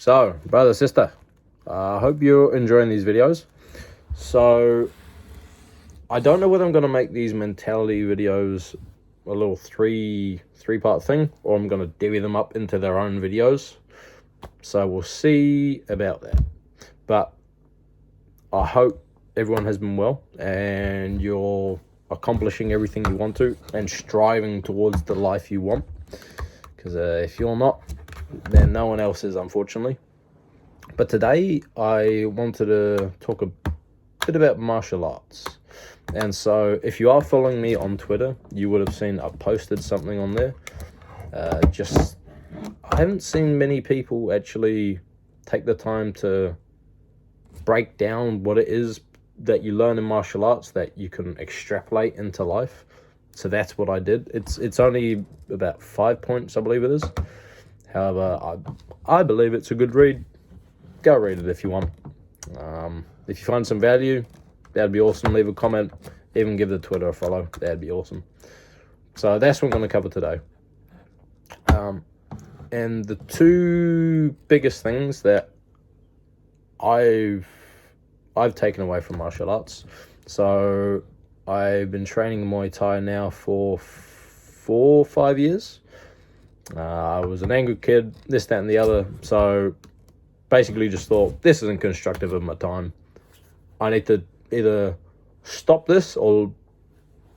So, brother, sister, I hope you're enjoying these videos. So, I don't know whether I'm going to make these mentality videos a little three-part thing, or I'm going to divvy them up into their own videos. So, we'll see about that. But I hope everyone has been well and you're accomplishing everything you want to and striving towards the life you want. Because if you're not, then no one else is, unfortunately. But today I wanted to talk a bit about martial arts. And so if you are following me on Twitter, you would have seen I posted something on there. I haven't seen many people actually take the time to break down what it is that you learn in martial arts that you can extrapolate into life. So that's what I did. It's only about 5 points, I believe it is. However, I believe it's a good read. Go read it if you want. If you find some value, that'd be awesome. Leave a comment. Even give the Twitter a follow. That'd be awesome. So that's what I'm going to cover today. And the two biggest things that I've taken away from martial arts. So I've been training Muay Thai now for 4 or 5 years. I was an angry kid, this, that, and the other. So basically just thought, this isn't constructive of my time. I need to either stop this or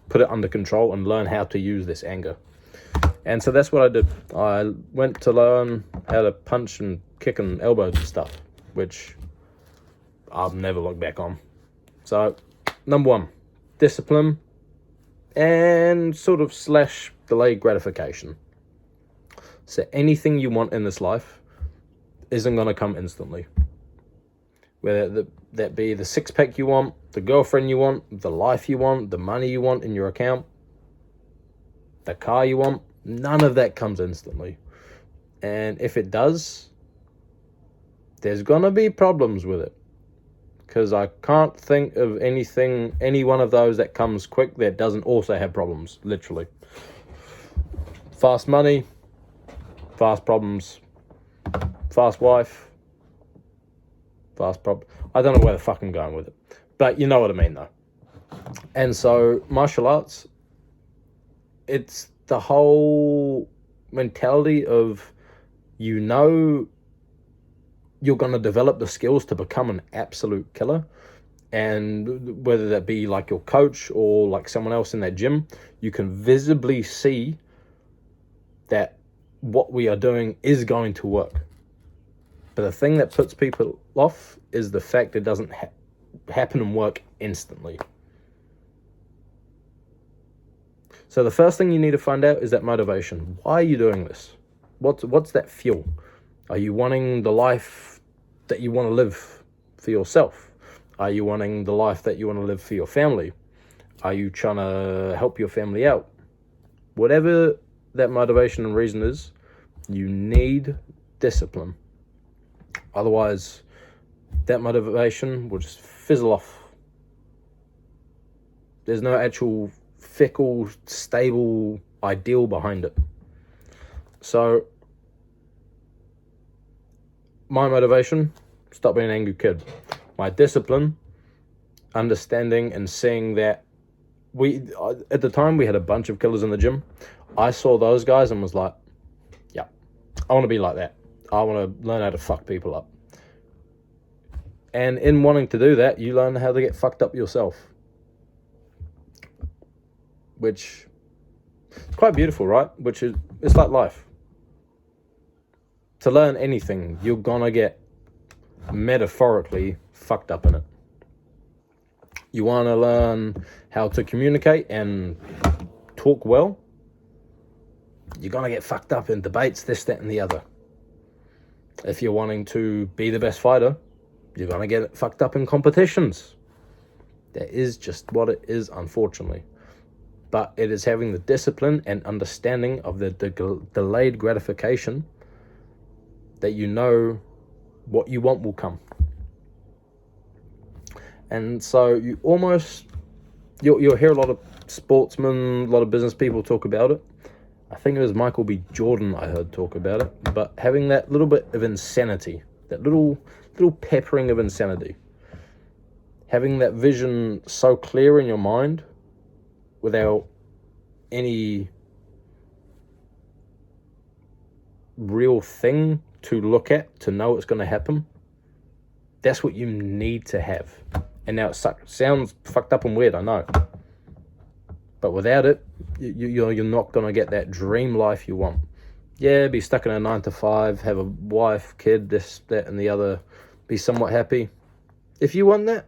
put it under control and learn how to use this anger. And so that's what I did. I went to learn how to punch and kick and elbow and stuff, which I'll never look back on. So, number one, discipline and sort of / delayed gratification. So anything you want in this life isn't going to come instantly. Whether that be the six-pack you want, the girlfriend you want, the life you want, the money you want in your account, the car you want, none of that comes instantly. And if it does, there's going to be problems with it. Because I can't think of any one of those that comes quick that doesn't also have problems, literally. Fast money, fast problems, fast wife, fast problem. I don't know where the fuck I'm going with it. But you know what I mean, though. And so, martial arts, it's the whole mentality of, you're going to develop the skills to become an absolute killer. And whether that be like your coach or like someone else in that gym, you can visibly see that what we are doing is going to work. But the thing that puts people off is the fact it doesn't happen and work instantly. So the first thing you need to find out is that motivation. Why are you doing this? What's that fuel? Are you wanting the life that you want to live for yourself? Are you wanting the life that you want to live for your family? Are you trying to help your family out? Whatever that motivation and reason is, you need discipline. Otherwise, that motivation will just fizzle off. There's no actual fickle, stable ideal behind it. So, my motivation, stop being an angry kid. My discipline, understanding and seeing that at the time we had a bunch of killers in the gym. I saw those guys and was like, yeah, I want to be like that. I want to learn how to fuck people up. And in wanting to do that, you learn how to get fucked up yourself. Which is quite beautiful, right? It's like life. To learn anything, you're gonna get metaphorically fucked up in it. You want to learn how to communicate and talk well, you're gonna get fucked up in debates, this, that, and the other. If you're wanting to be the best fighter, you're gonna get fucked up in competitions. That is just what it is, unfortunately. But it is having the discipline and understanding of the delayed gratification that you know what you want will come. And so you'll hear a lot of sportsmen, a lot of business people talk about it. I think it was Michael B. Jordan I heard talk about it. But having that little bit of insanity that little peppering of insanity. Having that vision so clear in your mind without any real thing to look at to know it's going to happen. That's what you need to have. And now it sounds fucked up and weird, I know. But without it, you're not going to get that dream life you want. Yeah, be stuck in a 9 to 5, have a wife, kid, this, that, and the other, be somewhat happy. If you want that,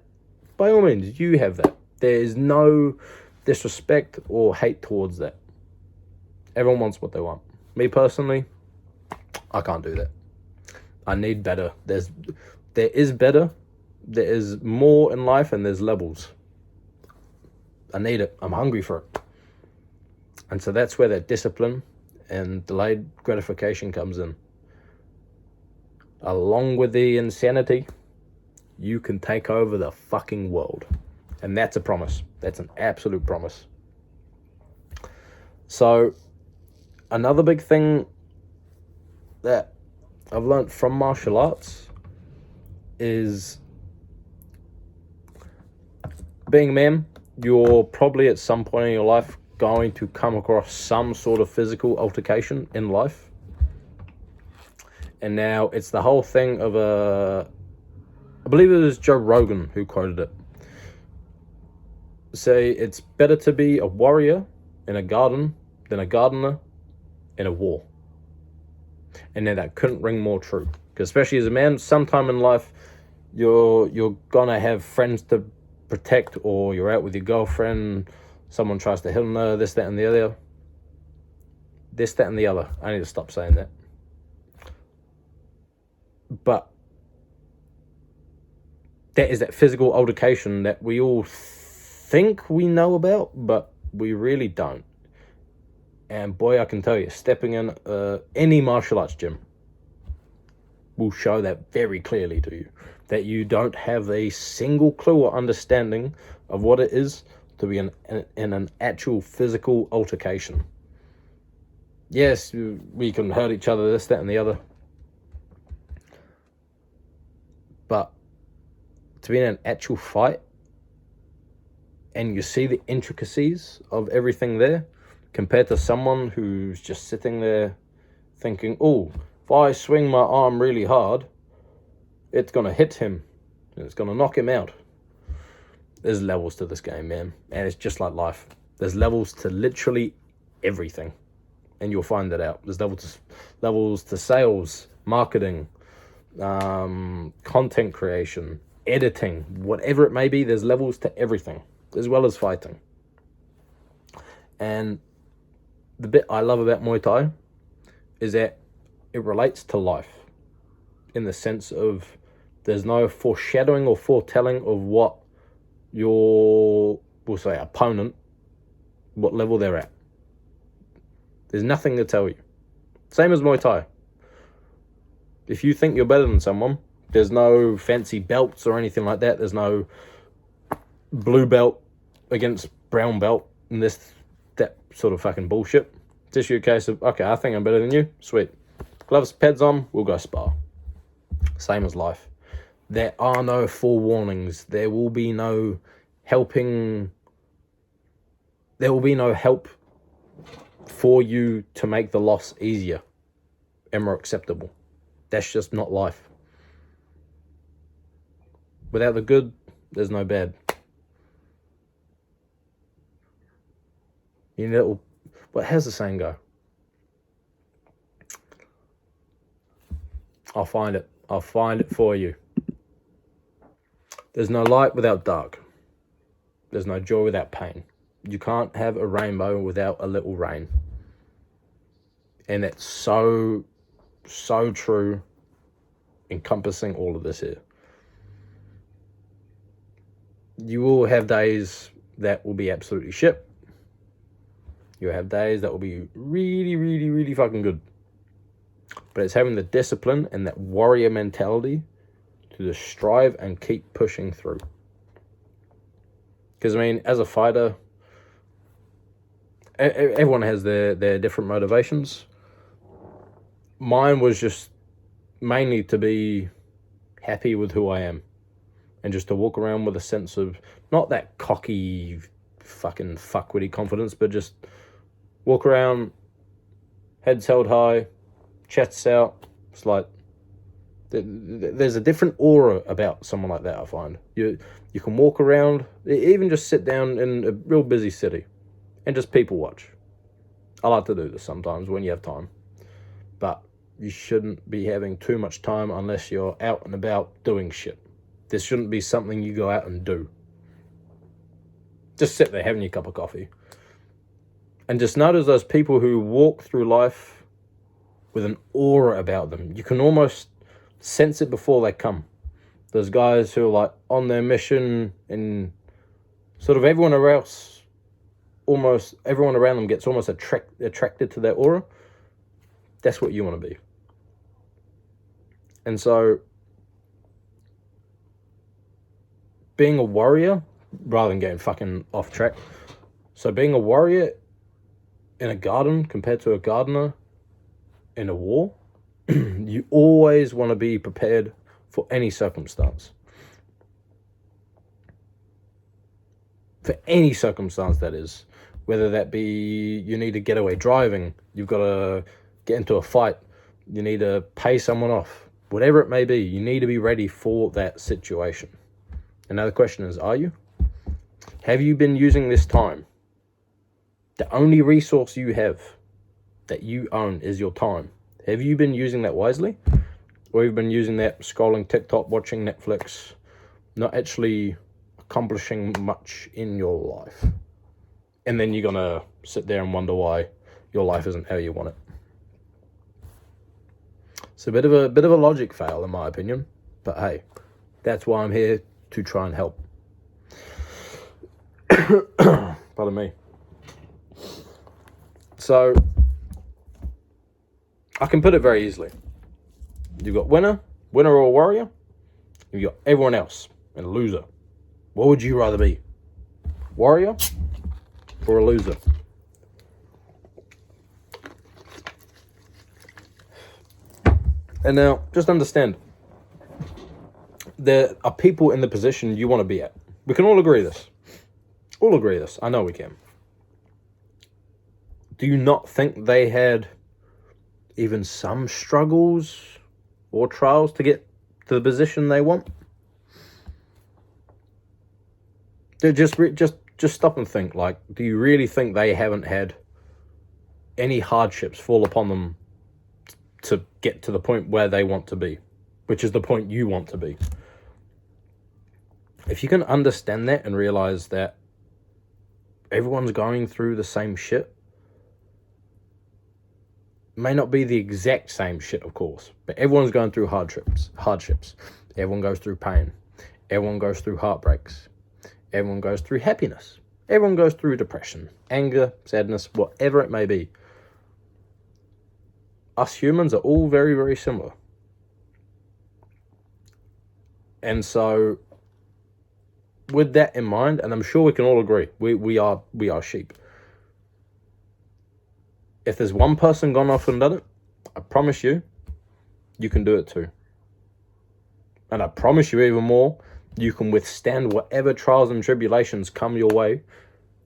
by all means, you have that. There is no disrespect or hate towards that. Everyone wants what they want. Me personally, I can't do that. I need better. There is better. There is more in life, and there's levels. I need it. I'm hungry for it. And so that's where that discipline and delayed gratification comes in. Along with the insanity, you can take over the fucking world. And that's a promise. That's an absolute promise. So, another big thing that I've learned from martial arts is being a man, you're probably at some point in your life going to come across some sort of physical altercation in life. And now it's the whole thing of I believe it was Joe Rogan who quoted it. Say it's better to be a warrior in a garden than a gardener in a war. And then that couldn't ring more true. Because especially as a man, sometime in life, you're gonna have friends to protect, or you're out with your girlfriend, someone tries to hit on her, this, that, and the other. This, that, and the other. I need to stop saying that. But that is that physical altercation that we all think we know about, but we really don't. And boy, I can tell you, stepping in any martial arts gym will show that very clearly to you. That you don't have a single clue or understanding of what it is to be in an actual physical altercation. Yes, we can hurt each other, this, that, and the other. But to be in an actual fight and you see the intricacies of everything there compared to someone who's just sitting there thinking, oh, if I swing my arm really hard, it's going to hit him and it's going to knock him out. There's levels to this game, man. And it's just like life. There's levels to literally everything. And you'll find that out. There's levels to sales, marketing, content creation, editing, whatever it may be. There's levels to everything, as well as fighting. And the bit I love about Muay Thai is that it relates to life in the sense of there's no foreshadowing or foretelling of what your, we'll say, opponent, what level they're at. There's nothing to tell you. Same as Muay Thai. If you think you're better than someone, there's no fancy belts or anything like that. There's no blue belt against brown belt and that sort of fucking bullshit. It's just a case of, okay, I think I'm better than you. Sweet. Gloves, pads on, we'll go spar. Same as life. There are no forewarnings. There will be no helping. There will be no help for you to make the loss easier and more acceptable. That's just not life. Without the good, there's no bad. You know, but how's the saying go? I'll find it. I'll find it for you. There's no light without dark. There's no joy without pain. You can't have a rainbow without a little rain. And that's so true, encompassing all of this here. You will have days that will be absolutely shit. You'll have days that will be really, really, really fucking good. But it's having the discipline and that warrior mentality to just strive and keep pushing through. Because, I mean, as a fighter, everyone has their different motivations. Mine was just mainly to be happy with who I am. And just to walk around with a sense of, not that cocky, fucking fuckwitty confidence, but just walk around, heads held high, chests out. It's like, there's a different aura about someone like that, I find. You can walk around, even just sit down in a real busy city and just people watch. I like to do this sometimes when you have time. But you shouldn't be having too much time unless you're out and about doing shit. This shouldn't be something you go out and do. Just sit there having your cup of coffee. And just notice those people who walk through life with an aura about them. You can almost sense it before they come. Those guys who are like on their mission, and sort of everyone around them gets almost attracted to their aura. That's what you want to be. And so, being a warrior, rather than getting fucking off track, so being a warrior in a garden compared to a gardener in a war, you always want to be prepared for any circumstance. For any circumstance, that is. Whether that be you need to get away driving, you've got to get into a fight, you need to pay someone off, whatever it may be, you need to be ready for that situation. And now the question is, are you? Have you been using this time? The only resource you have that you own is your time. Have you been using that wisely? Or have you been using that scrolling TikTok, watching Netflix, not actually accomplishing much in your life? And then you're going to sit there and wonder why your life isn't how you want it. It's a bit of a logic fail, in my opinion. But hey, that's why I'm here, to try and help. Pardon me. So, I can put it very easily. You've got winner or warrior. You've got everyone else and a loser. What would you rather be? Warrior or a loser? And now, just understand, there are people in the position you want to be at. We can all agree this. I know we can. Do you not think they had even some struggles or trials to get to the position they want? Just stop and think. Like, do you really think they haven't had any hardships fall upon them to get to the point where they want to be, which is the point you want to be? If you can understand that and realize that everyone's going through the same shit, may not be the exact same shit, of course, but everyone's going through hardships. Everyone goes through pain. Everyone goes through heartbreaks. Everyone goes through happiness. Everyone goes through depression, anger, sadness, whatever it may be. Us humans are all very, very similar. And so, with that in mind, and I'm sure we can all agree, we are sheep. If there's one person gone off and done it, I promise you, you can do it too. And I promise you even more, you can withstand whatever trials and tribulations come your way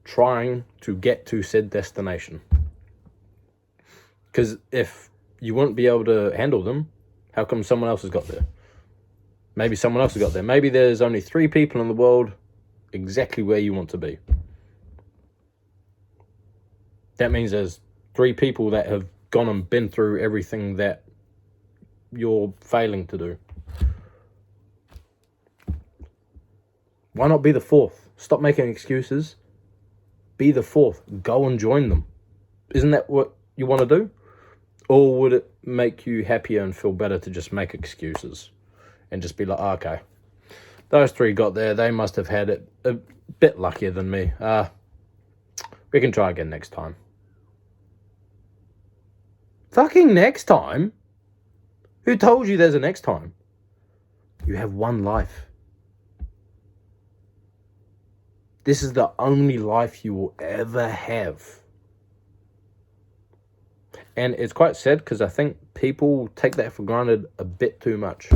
trying to get to said destination. Because if you wouldn't be able to handle them, how come someone else has got there? Maybe someone else has got there. Maybe there's only 3 people in the world exactly where you want to be. That means there's 3 people that have gone and been through everything that you're failing to do. Why not be the 4th? Stop making excuses. Be the 4th. Go and join them. Isn't that what you want to do? Or would it make you happier and feel better to just make excuses and just be like, oh, okay, those 3 got there. They must have had it a bit luckier than me. We can try again next time. Fucking next time? Who told you there's a next time? You have one life. This is the only life you will ever have. And it's quite sad because I think people take that for granted a bit too much.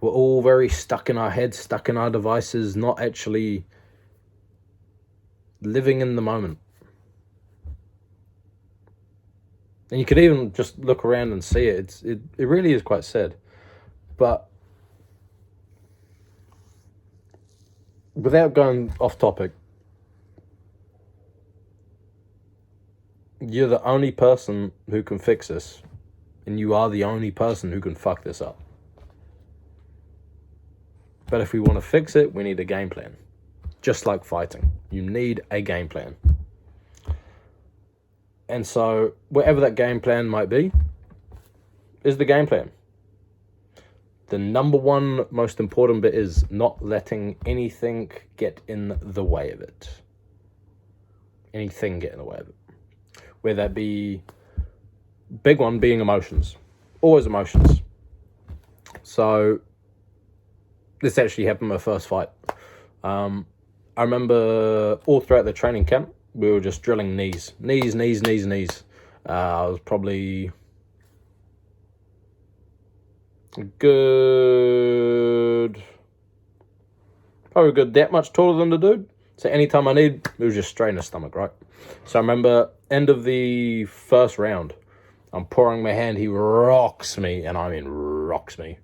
We're all very stuck in our heads, stuck in our devices, not actually living in the moment. And you could even just look around and see it. It really is quite sad. But without going off topic, you're the only person who can fix this. And you are the only person who can fuck this up. But if we want to fix it, we need a game plan. Just like fighting. You need a game plan. And so, whatever that game plan might be, is the game plan. The number one most important bit is not letting anything get in the way of it. Anything get in the way of it. Whether that be, big one being emotions. Always emotions. So, this actually happened in my first fight. I remember all throughout the training camp, we were just drilling knees. Knees. I was probably good that much taller than the dude. So anytime I need, it was just straight in the stomach, right? So I remember end of the first round, I'm pouring my hand, he rocks me, and I mean rocks me.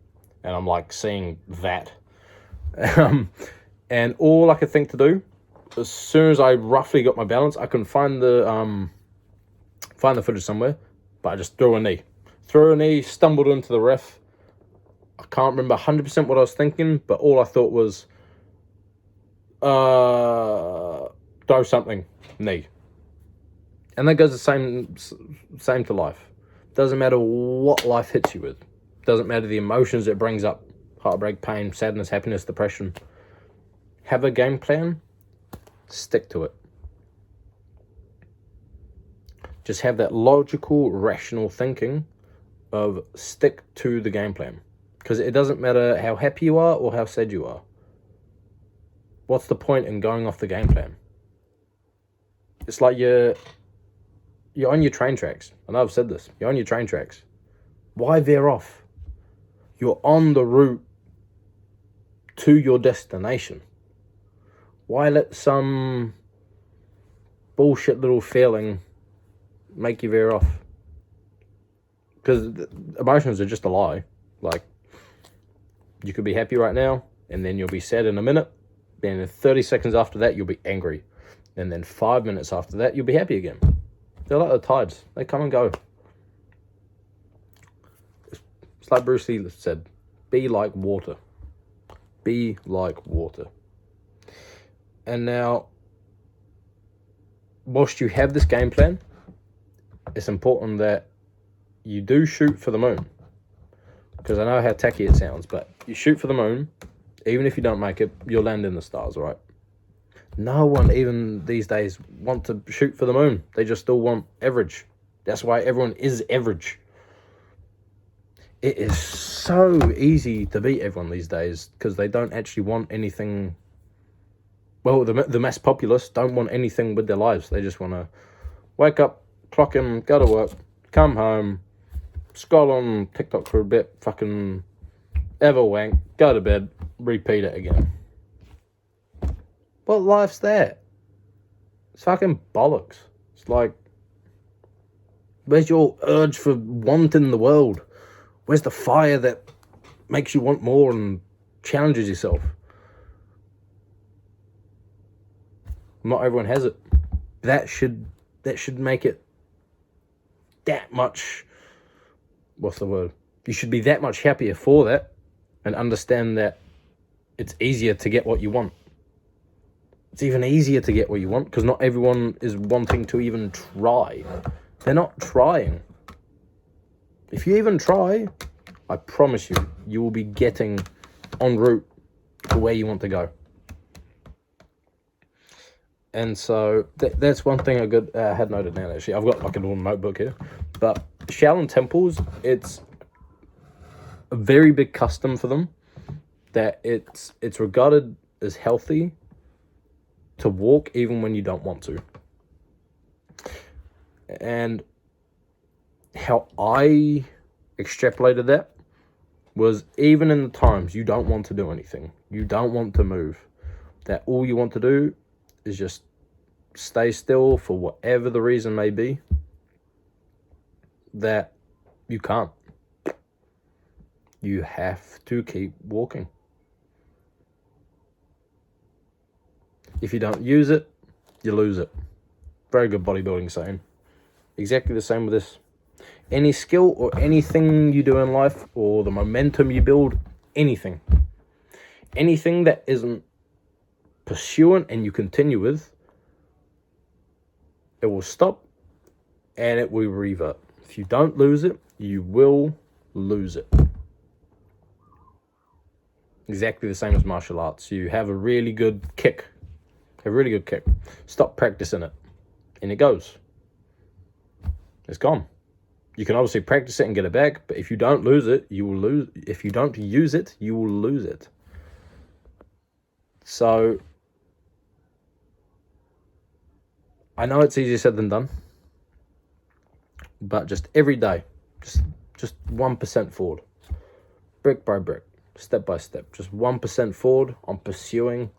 And I'm like seeing that. And all I could think to do, as soon as I roughly got my balance, I couldn't find the footage somewhere, but I just threw a knee. Stumbled into the ref. I can't remember 100% what I was thinking, but all I thought was, throw something, knee. And that goes the same to life. Doesn't matter what life hits you with. Doesn't matter the emotions it brings up. Heartbreak, pain, sadness, happiness, depression. Have a game plan. Stick to it. Just have that logical, rational thinking of stick to the game plan. Because it doesn't matter how happy you are or how sad you are. What's the point in going off the game plan? It's like you're on your train tracks. I know I've said this. You're on your train tracks. Why veer off? You're on the route to your destination. Why let some bullshit little feeling make you veer off? Because emotions are just a lie. Like, you could be happy right now, and then you'll be sad in a minute. Then 30 seconds after that, you'll be angry. And then 5 minutes after that, you'll be happy again. They're like the tides. They come and go. It's like Bruce Lee said, be like water. Be like water. And now, whilst you have this game plan, it's important that you do shoot for the moon. Because I know how tacky it sounds, but you shoot for the moon, even if you don't make it, you'll land in the stars, right? No one, even these days, want to shoot for the moon. They just still want average. That's why everyone is average. It is so easy to beat everyone these days because they don't actually want anything. Well, the mass populace don't want anything with their lives. They just want to wake up, clock in, go to work, come home, scroll on TikTok for a bit, fucking have a wank, go to bed, repeat it again. What life's that? It's fucking bollocks. It's like, where's your urge for wanting the world? Where's the fire that makes you want more and challenges yourself? Not everyone has it. That should make it that much. What's the word? You should be that much happier for that, and understand that it's easier to get what you want. It's even easier to get what you want because not everyone is wanting to even try. They're not trying. If you even try, I promise you, you will be getting en route to where you want to go. And so that's one thing I had noted down, actually. I've got like a little notebook here. But Shaolin temples, it's a very big custom for them that it's regarded as healthy to walk even when you don't want to. And how I extrapolated that was even in the times you don't want to do anything, you don't want to move, that all you want to do is just stay still for whatever the reason may be, that you can't. You have to keep walking. If you don't use it, you lose it. Very good bodybuilding saying. Exactly the same with this. Any skill or anything you do in life, or the momentum you build, anything that isn't pursuant and you continue with, it will stop and it will revert. If you don't lose it, you will lose it. Exactly the same as martial arts. You have a really good kick. Stop practicing it, and it goes. It's gone. You can obviously practice it and get it back, but if you don't lose it, you will lose. If you don't use it, you will lose it. So I know it's easier said than done, but just every day, just 1% forward, brick by brick, step by step, just 1% forward on pursuing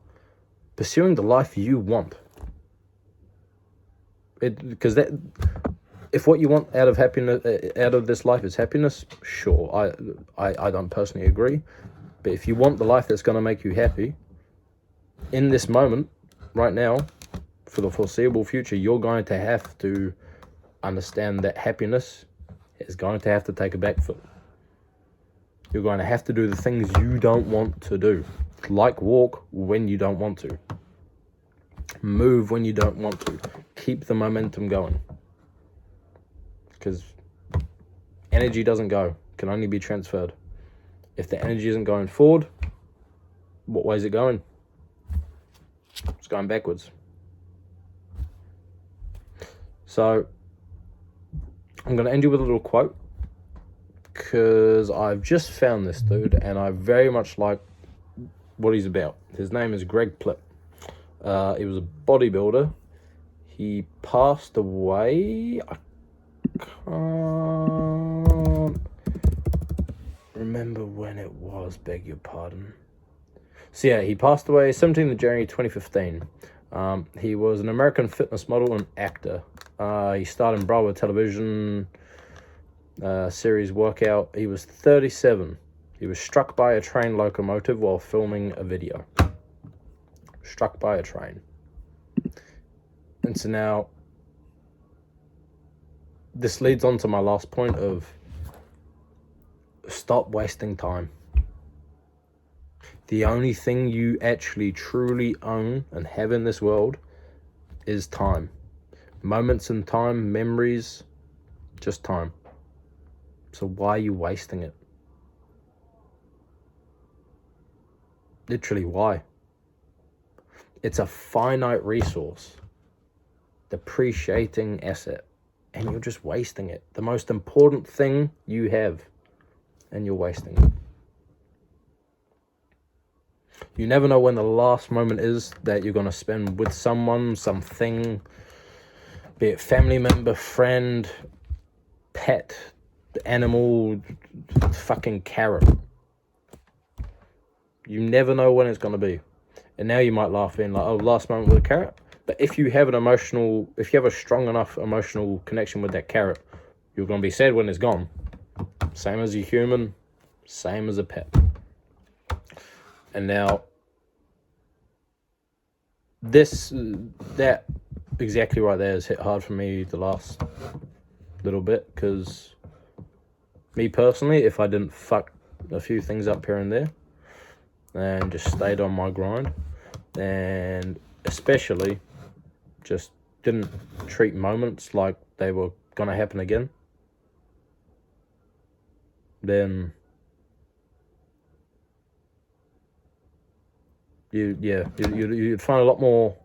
the life you want. Because that, if what you want out of happiness, out of this life is happiness, sure, I don't personally agree, but if you want the life that's going to make you happy in this moment, right now, for the foreseeable future, you're going to have to understand that happiness is going to have to take a back foot. You're going to have to do the things you don't want to do, like walk when you don't want to, move when you don't want to, keep the momentum going. Because energy doesn't go, it can only be transferred. If the energy isn't going forward, what way is it going? It's going backwards. So I'm going to end you with a little quote, because I've just found this dude and I very much like what he's about. His name is Greg Plitt. He was a bodybuilder. He passed away. I can't remember when it was, beg your pardon. So yeah, he passed away 17th of January 2015. He was an American fitness model and actor. He starred in Bravo television series Workout. He was 37. He was struck by a train locomotive while filming a video. Struck by a train. And so now, this leads on to my last point of stop wasting time. The only thing you actually truly own and have in this world is time. Moments in time, memories, just time. So why are you wasting it? Literally, why? It's a finite resource, depreciating asset, and you're just wasting it. The most important thing you have, and you're wasting it. You never know when the last moment is that you're going to spend with someone, something, be it family member, friend, pet, animal, fucking carrot. You never know when it's going to be. And now you might laugh in like, oh, last moment with a carrot. But if you have a strong enough emotional connection with that carrot, you're going to be sad when it's gone. Same as a human, same as a pet. And now, that exactly right there has hit hard for me the last little bit, because me personally, if I didn't fuck a few things up here and there and just stayed on my grind, and especially just didn't treat moments like they were going to happen again, then you'd find a lot more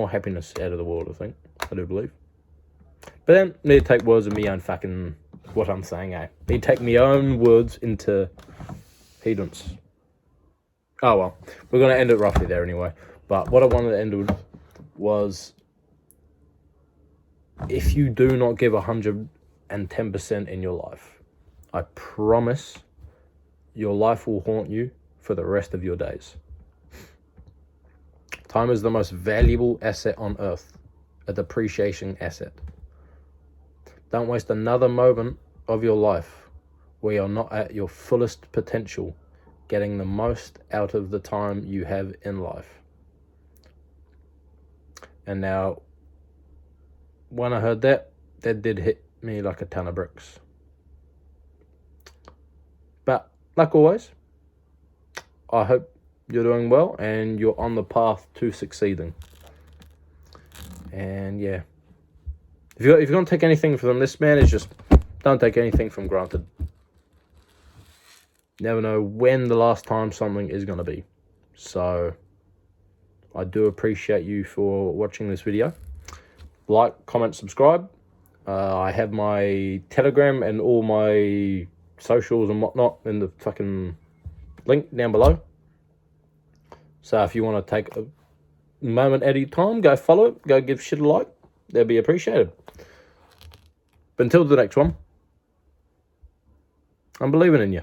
happiness out of the world, I do believe. But then, need to take words of me own fucking, what I'm saying, Need to take my own words into hedence. Oh well, we're going to end it roughly there anyway. But what I wanted to end with was, if you do not give 110% in your life, I promise your life will haunt you for the rest of your days. Time is the most valuable asset on earth, a depreciating asset. Don't waste another moment of your life where you're not at your fullest potential, getting the most out of the time you have in life. And now, when I heard that did hit me like a ton of bricks. But like always, I hope you're doing well and you're on the path to succeeding. And yeah, if you're going to take anything from this, man, it's just don't take anything for granted. Never know when the last time something is going to be. So I do appreciate you for watching this video. Like, comment, subscribe. I have my Telegram and all my socials and whatnot in the fucking link down below. So if you want to take a moment at your time, go follow it, go give shit a like. That'd be appreciated. But until the next one, I'm believing in you.